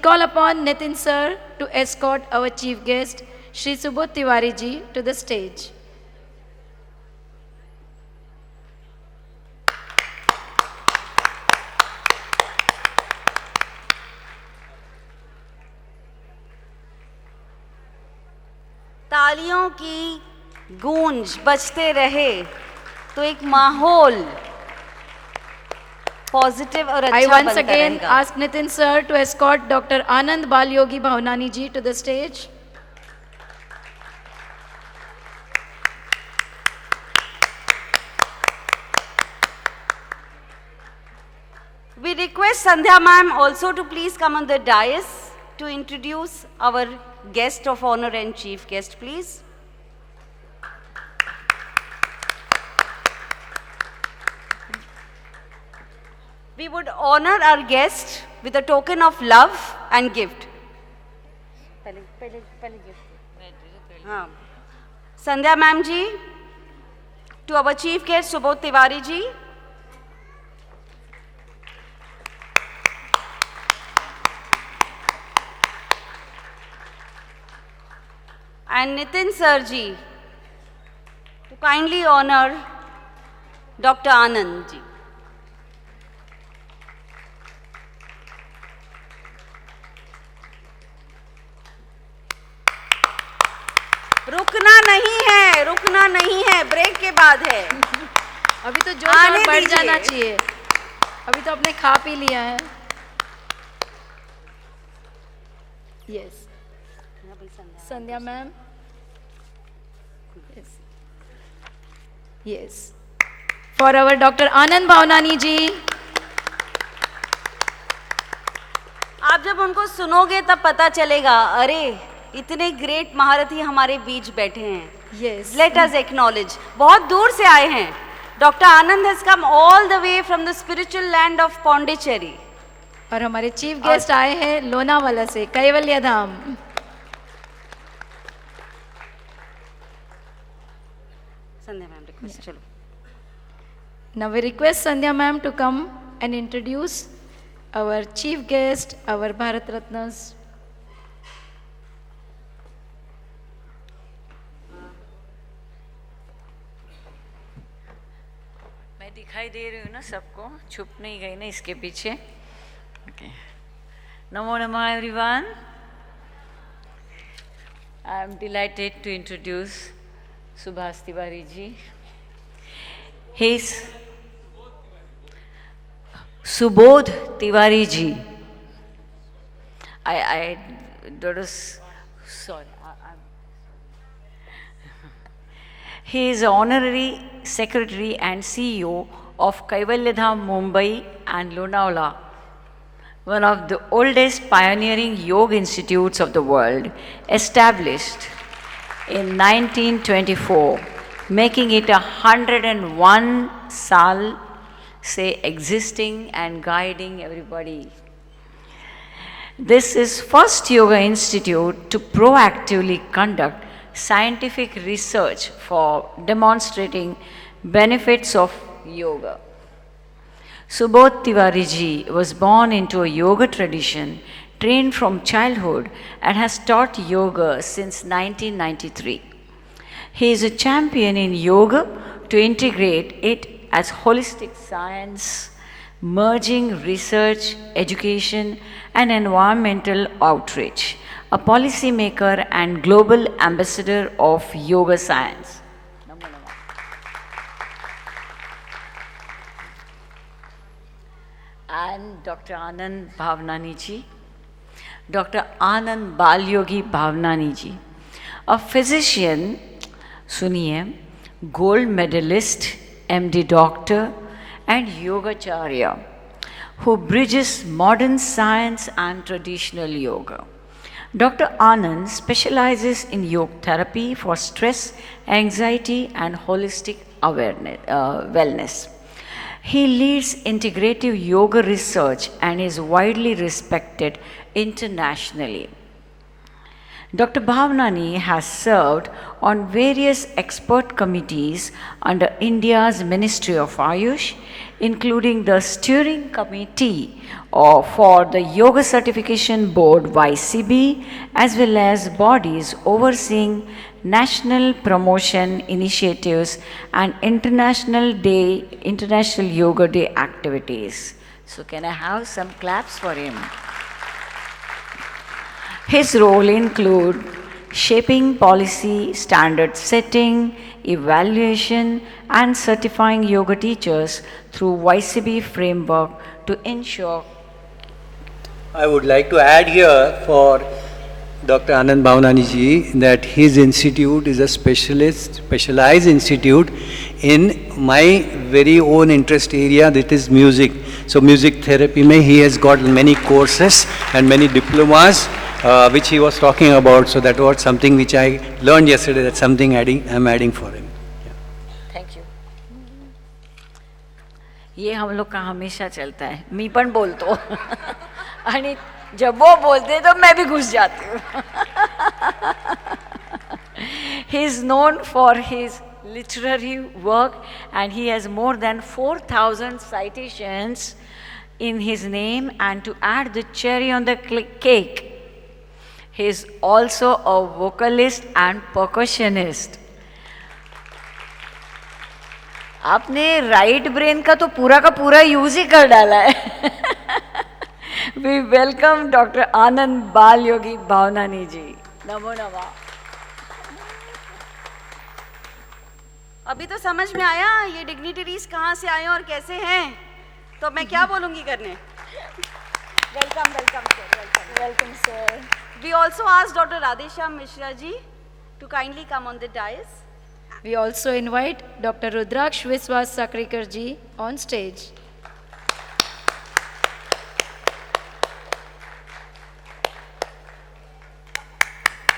call upon Nitin sir to escort our chief guest, Shri Subodh Tiwari ji, to the stage. तालियों की गूंज बजते रहे तो एक माहौल पॉजिटिव और अच्छा I once बनता again रहेगा। ask Nitin sir to escort Dr. Anand Balyogi Bhavnani ji to the stage. We request Sandhya ma'am also to please come on the dais to introduce our guest of honor and chief guest, please. We would honor our guest with a token of love and gift. हाँ, Sandhya ma'am ji, to our chief guest Subodh Tiwari ji. And Nitin sir ji, to kindly honor Dr. Anand ji. रुकना नहीं है, break के बाद है। अभी तो जोश और बढ़ जाना चाहिए, अभी तो आपने खा पी लिया है। Yes. Sandhya ma'am. Yes. Yes. For our Dr. Anand Bhavnani ji. आप जब उनको सुनोगे तब पता चलेगा, अरे इतने ग्रेट महारथी हमारे बीच बैठे हैं। Yes. Let us acknowledge. बहुत दूर से आए हैं। Dr. Anand has come all the way from the spiritual land of Pondicherry. और हमारे चीफ गेस्ट आए हैं लोनावाला से, कैवल्य धाम। संध्या मैम रिक्वेस्ट, चलो। Now we request Sandhya ma'am to come and introduce our chief guest, our Bharat Ratnas. मैं दिखाई दे रही हूँ ना सबको, छुप नहीं गई ना इसके पीछे। Okay. Namo Namah everyone. I am delighted to introduce Subhas Tiwari ji. He is Subodh Tiwari ji. That was, sorry. He is honorary secretary and CEO of Kaivalya Dham, Mumbai and Lonavala, one of the oldest pioneering yoga institutes of the world, established in 1924, making it 101 saal say existing and guiding everybody. This is first yoga institute to proactively conduct scientific research for demonstrating benefits of yoga. Subodh Tiwari ji was born into a yoga tradition, trained from childhood, and has taught yoga since 1993. He is a champion in yoga to integrate it as holistic science, merging research, education, and environmental outreach, a policymaker and global ambassador of yoga science. And Dr. Anand Bhavnani ji, Dr. Anand Balyogi Bhavnani ji, a physician, suniye, gold medalist, MD doctor, and yogacharya, who bridges modern science and traditional yoga. Dr. Anand specializes in yoga therapy for stress, anxiety, and holistic wellness. He leads integrative yoga research and is widely respected internationally. Dr. Bhavnani has served on various expert committees under India's Ministry of Ayush, including the Steering Committee for the Yoga Certification Board YCB, as well as bodies overseeing national promotion initiatives and International Yoga Day activities. So can I have some claps for him? His role include shaping policy, standard setting, evaluation and certifying yoga teachers through YCB framework to ensure. I would like to add here for Dr. Anand Bhavnani ji that his institute is a specialized institute in my very own interest area, that is music. So music therapy mein he has got many courses and many diplomas which he was talking about. So that was something which I learned yesterday, that's something I'm adding for him. Thank you. ये हम लोग का हमेशा चलता है, मी पण बोलतो आणि जब वो बोलते तो मैं भी घुस जाती हूँ. He is known for his literary work and he has more than 4,000 citations in his name, and to add the cherry on the cake, he is also a vocalist and percussionist. आपने right brain का तो पूरा का पूरा use ही कर डाला है. We welcome Dr. Anand Bal Yogi Bhavnani ji. नमो नमः. अभी तो समझ में आया ये डिग्निटरीज कहाँ से आए और कैसे हैं, तो मैं क्या बोलूँगी करने. Welcome welcome sir. Welcome, sir. We also asked Dr. Radheshyam Mishra ji to kindly come on the dais. We also invite Dr. Rudraksh Viswas Sakrikar ji on stage.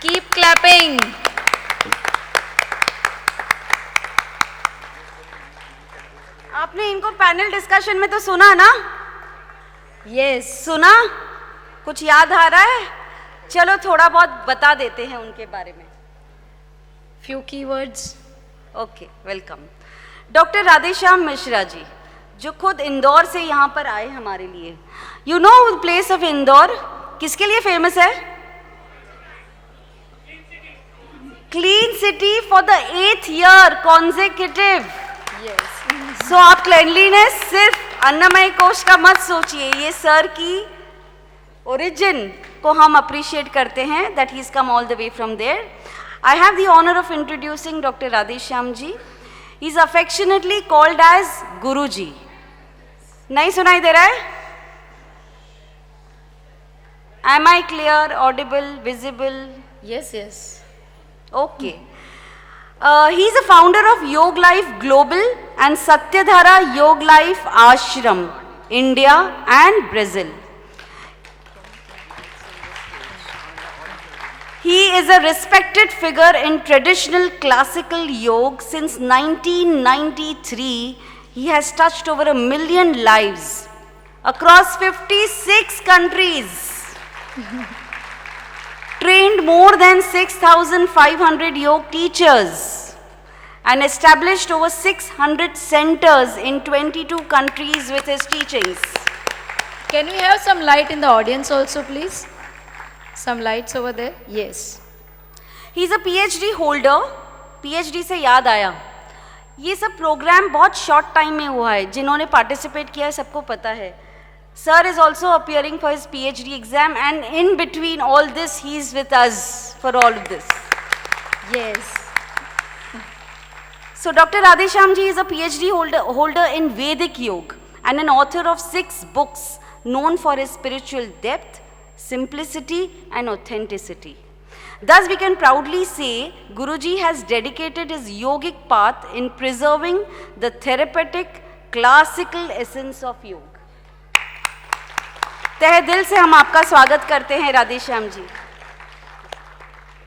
Keep clapping. आपने इनको पैनल डिस्कशन में तो सुना ना? Yes. सुना? कुछ याद आ रहा है? चलो थोड़ा बहुत बता देते हैं उनके बारे में. Few keywords. Okay, welcome. Doctor Radheshyam Mishra ji जो खुद इंदौर से यहाँ पर आए हमारे लिए. You know place of Indore किसके लिए फेमस है? Clean city for the 8th year consecutive. Yes. So आप क्लेनलीनेस सिर्फ अन्नमय कोश का मत सोचिए, ये सर की ओरिजिन को हम अप्रिशिएट करते हैं, that he is come all the way from there. I have the honor of introducing Dr. Radheshyam ji. He is affectionately called as Guru ji. नहीं सुनाई दे रहा है? Am I clear, audible, visible? Yes, yes. Okay. He is a founder of Yog Life Global and Satyadhara Yog Life Ashram, India and Brazil. He is a respected figure in traditional classical yoga since 1993. He has touched over 1 million lives across 56 countries, trained more than 6,500 yoga teachers, and established over 600 centers in 22 countries with his teachings. Can we have some light in the audience also, please? Some lights over there. Yes. He is a PhD holder. PhD से याद आया, ये सब programme बहुत short time में हुआ है. जिन्होंने पार्टिसिपेट किया है सबको पता है. Sir is also appearing for his PhD exam, and in between all this, he is with us for all of this. Yes. So Dr. Radheshyam ji is a PhD holder in Vedic Yoga and an author of 6 books known for his spiritual depth, simplicity and authenticity. Thus we can proudly say Guruji has dedicated his yogic path in preserving the therapeutic classical essence of yoga. तहे दिल से हम आपका स्वागत करते हैं राधेश्याम जी.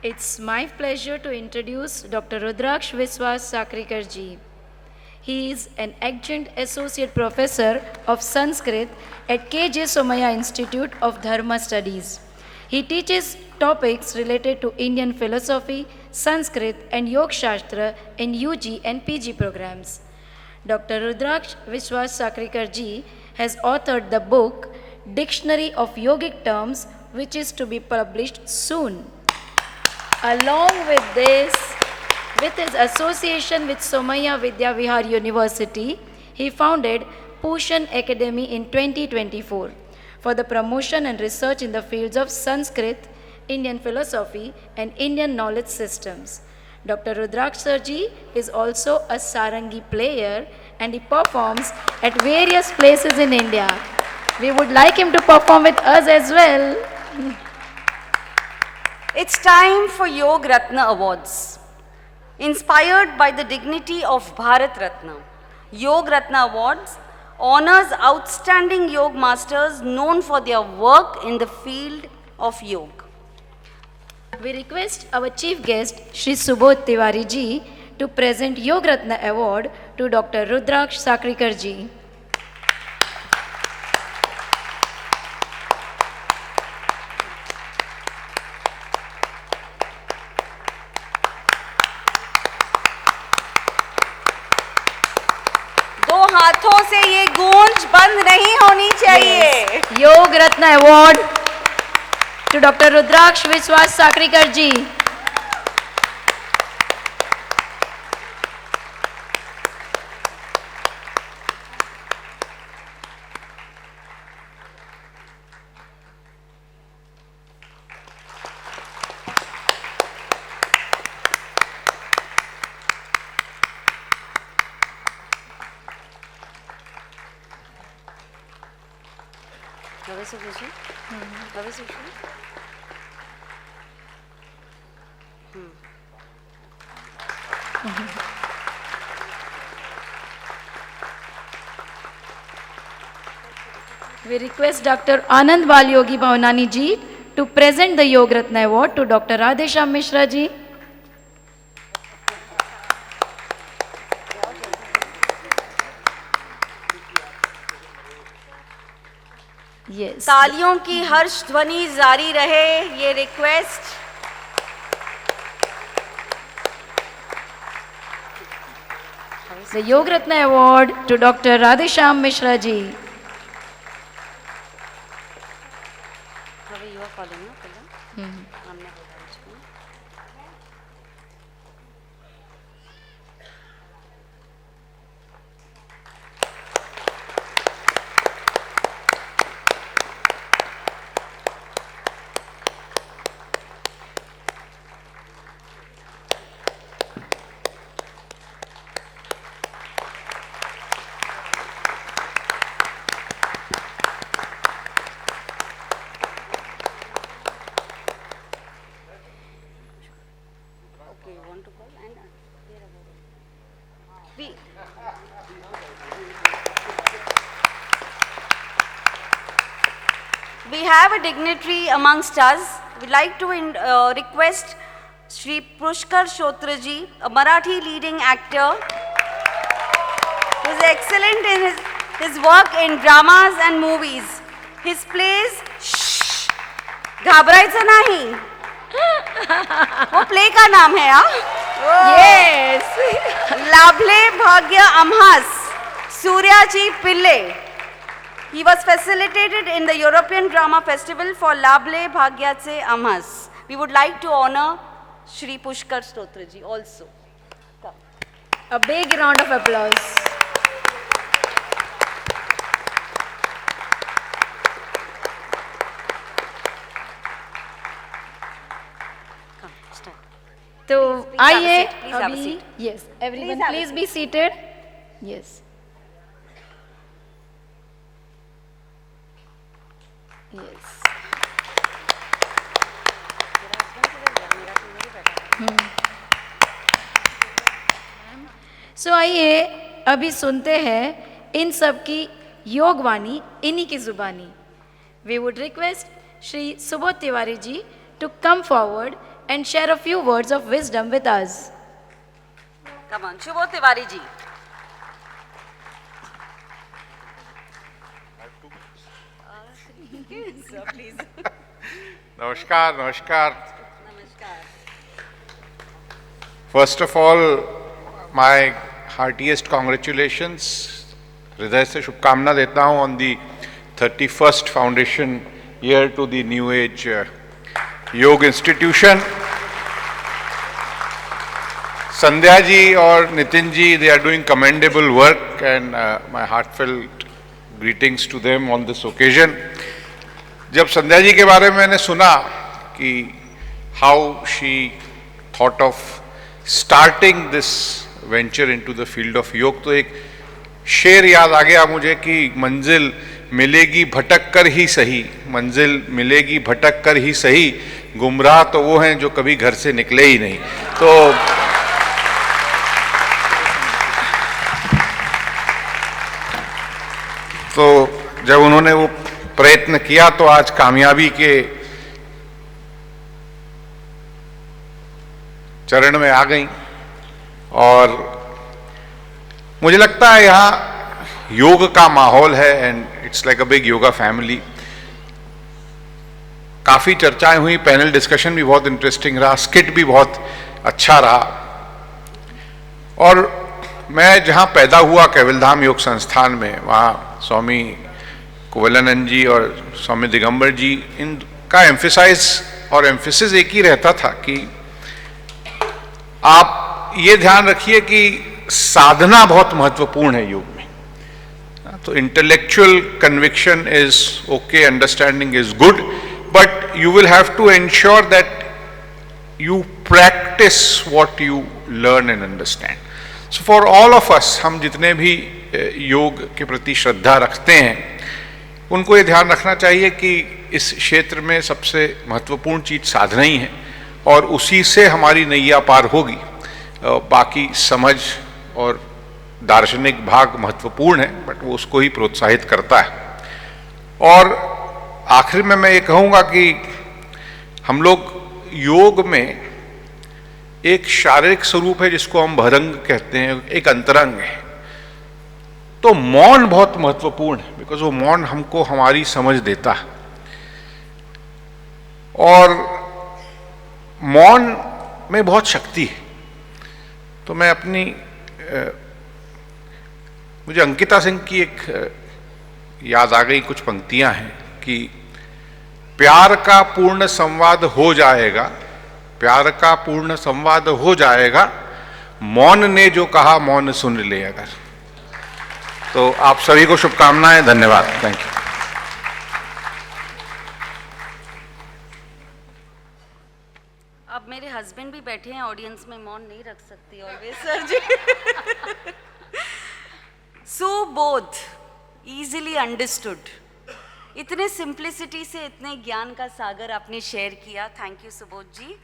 It's my pleasure to introduce Dr. Rudraksh Viswas Sakrikar ji. He is an adjunct associate professor of Sanskrit at K.J. Somaya Institute of Dharma Studies. He teaches topics related to Indian philosophy, Sanskrit, and Yoga Shastra in UG and PG programs. Dr. Rudraksh Vishwas Sakrikar ji has authored the book Dictionary of Yogic Terms, which is to be published soon. Along with this, with his association with Somaiya Vidya Vihar University, he founded Pushan Academy in 2024 for the promotion and research in the fields of Sanskrit, Indian philosophy, and Indian knowledge systems. Dr. Rudraksh Sarji is also a sarangi player and he performs at various places in India. We would like him to perform with us as well. It's time for Yoga Ratna Awards. Inspired by the dignity of Bharat Ratna, Yoga Ratna Awards honors outstanding yoga masters known for their work in the field of yoga. We request our chief guest, Shri Subodh Tiwari ji, to present Yoga Ratna Award to Dr. Rudraksh Sakrikar ji. दो हाथों से ये गूंज बंद नहीं होनी चाहिए. Yoga Ratna Award to Dr. Rudraksh Vishwas Sakrikar ji. We request Dr. Anand Balyogi Bhavanani ji to present the Yoga Ratna Award to Dr. Radhesham Mishra ji. Yes. तालियों की हर्ष ध्वनि जारी रहे, ये request. The Yoga Ratna Award to Dr. Radhesham Mishra ji. We have a dignitary amongst us. We'd like to request Shri Pushkar Shotraji, a Marathi leading actor, who is excellent in his work in dramas and movies. His plays, घाबरायचं नाही. वो play का नाम है Yes. लाभले भाग्य आम्हास, सूर्याची पिल्ले. He was facilitated in the European Drama Festival for Labhle Bhagyatse Amhas. We would like to honor Shri Pushkar Stotraji also. Come. A big round of applause. Come, start. तो please have a आइए seat, please have a अभी seat. yes everyone Please have a please seat. be seated. Yes. Yes. सो आइए अभी सुनते हैं इन सब की योग वाणी इन्हीं की जुबानी. We would request Shri Subodh Tiwari ji to come forward and share a few words of wisdom with us. Come on, Subodh Tiwari ji. Sir, please. नमस्कार नमस्कार. First of all, my heartiest congratulations. हृदय से शुभकामना देता हूँ on the 31st foundation year to the New Age योग institution. Sandhya ji और Nitin ji, they are doing commendable work and my heartfelt greetings to them on this occasion. जब संध्या जी के बारे में मैंने सुना कि how she thought of starting this venture into the field of योग, तो एक शेर याद आ गया मुझे कि मंजिल मिलेगी भटक कर ही सही, मंजिल मिलेगी भटक कर ही सही, गुमराह तो वो हैं जो कभी घर से निकले ही नहीं. तो जब उन्होंने वो प्रयत्न किया तो आज कामयाबी के चरण में आ गई. और मुझे लगता है यहाँ योग का माहौल है and it's like a big yoga family. काफी चर्चाएं हुई, पैनल डिस्कशन भी बहुत इंटरेस्टिंग रहा, स्किट भी बहुत अच्छा रहा. और मैं जहाँ पैदा हुआ केवलधाम योग संस्थान में, वहाँ स्वामी कुवलानंद जी और स्वामी दिगंबर जी, इनका एम्फेसाइज और एम्फेसिस एक ही रहता था कि आप ये ध्यान रखिए कि साधना बहुत महत्वपूर्ण है योग में. तो intellectual conviction is okay, understanding is good, but you will have to ensure that you practice what you learn and understand. So for all of us, हम जितने भी योग के प्रति श्रद्धा रखते हैं, उनको ये ध्यान रखना चाहिए कि इस क्षेत्र में सबसे महत्वपूर्ण चीज साधना ही है और उसी से हमारी नैया पार होगी. बाकी समझ और दार्शनिक भाग महत्वपूर्ण है, बट वो उसको ही प्रोत्साहित करता है. और आखिर में मैं ये कहूँगा कि हम लोग योग में एक शारीरिक स्वरूप है जिसको हम बहिरंग कहते हैं, एक अंतरंग है. तो मौन बहुत महत्वपूर्ण है, बिकॉज वो मौन हमको हमारी समझ देता है. और मौन में बहुत शक्ति है. तो मैं अपनी मुझे अंकिता सिंह की एक याद आ गई, कुछ पंक्तियां हैं कि प्यार का पूर्ण संवाद हो जाएगा, प्यार का पूर्ण संवाद हो जाएगा, मौन ने जो कहा मौन सुन ले अगर. तो आप सभी को शुभकामनाएं, धन्यवाद, थैंक यू. अब मेरे हस्बैंड भी बैठे हैं ऑडियंस में, मौन नहीं रख सकती always sir ji. Subodh, easily understood. इतने सिंप्लिसिटी से इतने ज्ञान का सागर आपने शेयर किया. Thank you Subodh ji.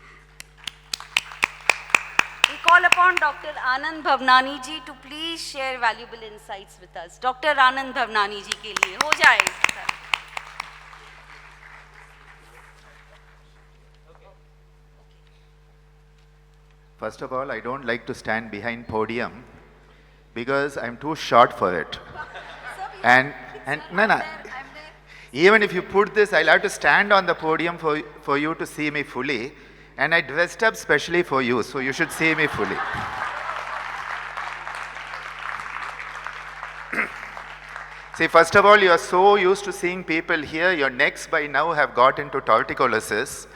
We call upon Dr. Anand Bhavnani ji to please share valuable insights with us. Dr. Anand Bhavnani ji के लिए हो जाए. First of all, I don't like to stand behind podium because I'm too short for it. And no. Even if you put this, I'll have to stand on the podium for you to see me fully. And I dressed up specially for you, so you should see me fully. See, first of all, you are so used to seeing people here, your necks by now have got into torticollis.